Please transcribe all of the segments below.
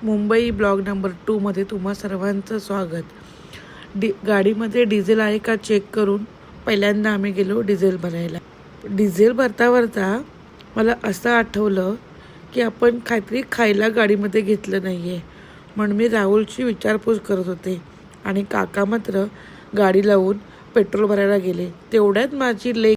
Mumbai blog number 2मध्ये तुम्हा सर्वांचं स्वागत। गाडीमध्ये डिझेल आहे का चेक करून पहिल्यांदा आम्ही गेलो डिझेल भरायला। डिझेल भरता भरता मला असं आठवलं की आपण काहीतरी खायला गाडीमध्ये घेतलं नाही आहे, म्हणून मी राहुलची विचारपूस करत होते आणि काका मात्र गाडी लावून पेट्रोल भरायला गेले। तेवढ्यात माझी लेक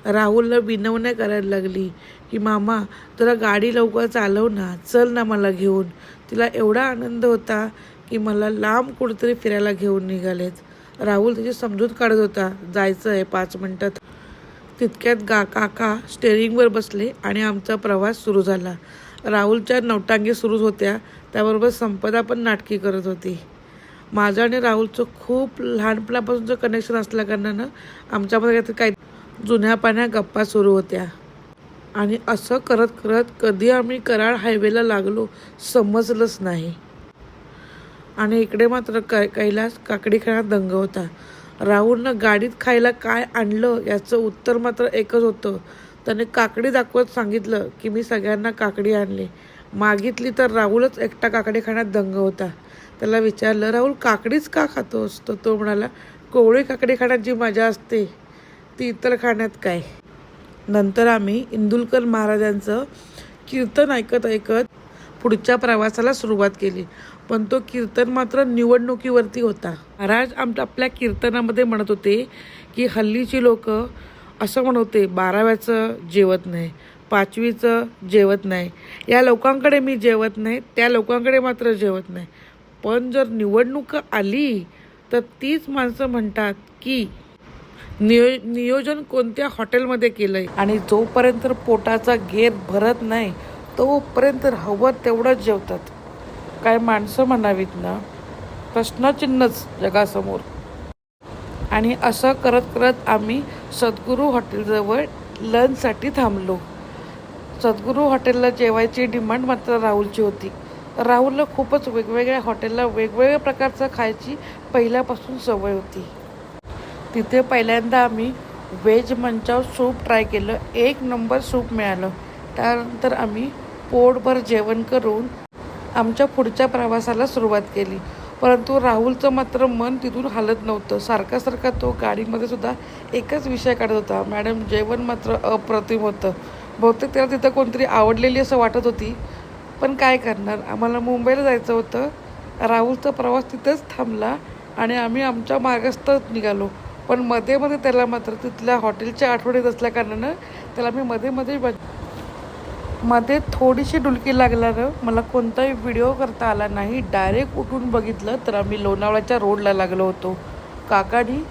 राहुलला विनवण्या करायला लागली की मामा जरा गाडी लवकर चालव ना, चल ना मला घेऊन। तिला एवढा आनंद होता की मला लांब कुठेतरी फिरायला घेऊन निघालेत। राहुल त्याची समजूत काढत होता, जायचं आहे 5 मिनिटात। तितक्यात काका स्टेअरिंगवर बसले आणि आमचा प्रवास सुरू झाला। राहुलच्या नौटांगी सुरू होत्या, त्याबरोबर संपदा पण नाटकी करत होती। माझं आणि राहुलचं खूप लहानपणापासूनचं कनेक्शन असल्याकारणानं आमच्यामध्ये काही जुन्या पाण्या गप्पा सुरू होत्या आणि असं करत करत कधी आम्ही कराड हायवेला लागलो समजलंच नाही। आणि इकडे मात्र कैलास काकडी खाण्यात दंग होता। राहुलनं गाडीत खायला काय आणलं याचं उत्तर मात्र एकच होतं। त्याने काकडी दाखवत सांगितलं की मी सगळ्यांना काकडी आणली। मागितली तर राहुलच एकटा काकडी खाण्यात दंग होता। त्याला विचारलं, राहुल काकडीच का खातोस? तर तो म्हणाला, कोवळी काकडी खाण्यात जी मजा असते ती इतर खाण्यात काय। नंतर आम्ही इंदुलकर महाराजांचं कीर्तन ऐकत ऐकत पुढच्या प्रवासाला सुरुवात केली, पण तो कीर्तन मात्र निवडणुकीवरती होता। महाराज आपल्या कीर्तनामध्ये म्हणत होते की हल्लीची लोक असं म्हणत होते, 12व्याचं जेवत नाही, 5वीचं जेवत नाही, या लोकांकडे मी जेवत नाही, त्या लोकांकडे मात्र जेवत नाही। पण जर निवडणूक आली तर तीच माणसं म्हणतात की नियोजन कोणत्या हॉटेलमध्ये केलंय आणि जोपर्यंत पोटाचा घेर भरत नाही तोपर्यंत हवं तेवढंच जेवतात। काय माणसं म्हणावीत ना, प्रश्नचिन्हच जगासमोर। आणि असं करत करत आम्ही सद्गुरू हॉटेलजवळ लंचसाठी थांबलो। सद्गुरू हॉटेलला जेवायची डिमांड मात्र राहुलची होती। राहुलला खूपच वेगवेगळ्या हॉटेलला वेगवेगळ्या प्रकारचं खायची पहिल्यापासून सवय होती। तिथे पहिल्यांदा आम्ही व्हेज मंचाव सूप ट्राय केलं, 1 नंबर सूप मिळालं। त्यानंतर आम्ही पोटभर जेवण करून आमच्या पुढच्या प्रवासाला सुरुवात केली। परंतु राहुलचं मात्र मन तिथून हलत नव्हतं। सारखा तो गाडीमध्ये सुद्धा एकच विषय काढत होता, मॅडम जेवण मात्र अप्रतिम होतं। बहुतेक त्याला तिथं कोणतरी आवडलेली असं वाटत होती, पण काय करणार, आम्हाला मुंबईला जायचं होतं। राहुलचा प्रवास तिथेच थांबला आणि आम्ही आमच्या मार्गस्थच निघालो। पण मध्ये त्याला मात्र तिथल्या हॉटेलच्या आठवण येत असल्याकारणानं त्याला मी मध्ये थोडीशी डुलकी लागल्यानं मला कोणताही व्हिडिओ करता आला नाही। डायरेक्ट उठून बघितलं तर आम्ही लोणावळ्याच्या रोडला लागलो होतो। काकानी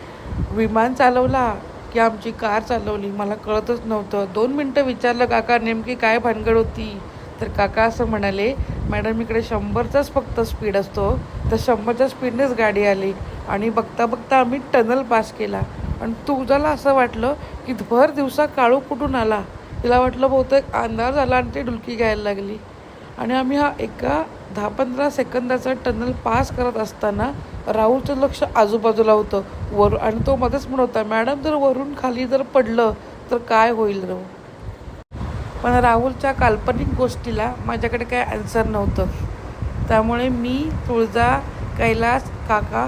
विमान चालवला की आमची कार चालवली मला कळतच नव्हतं। 2 मिनटं विचारलं, काका नेमकी काय भानगड होती? तर काका असं म्हणाले, मॅडम इकडे 100चाच फक्त स्पीड असतो, तर 100च्या स्पीडनेच गाडी आली आणि बघता आम्ही टनल पास केला। आणि तुझ्याला असं वाटलं की भर दिवसा काळू कुठून आला, तिला वाटलं बहुतेक अंधार झाला आणि ती डुलकी घ्यायला लागली। आणि आम्ही हा एका 10-15 सेकंदाचा टनल पास करत असताना राहुलचं लक्ष आजूबाजूला होतं आणि तो मध्येच म्हणत होता, मॅडम जर वरून खाली जर पडलं तर काय होईल रे? पण राहुलच्या काल्पनिक गोष्टीला माझ्याकडे काय आन्सर नव्हतं। त्यामुळे मी, तुळजा, कैलास, काका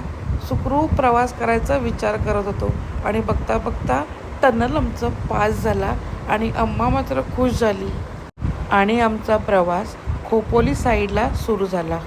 सुखरूप प्रवास करायचा विचार करत होतो आणि बघता टनल आमचं पास झाला आणि अम्मा मात्र खुश झाली आणि आमचा प्रवास खोपोली साईडला सुरू झाला।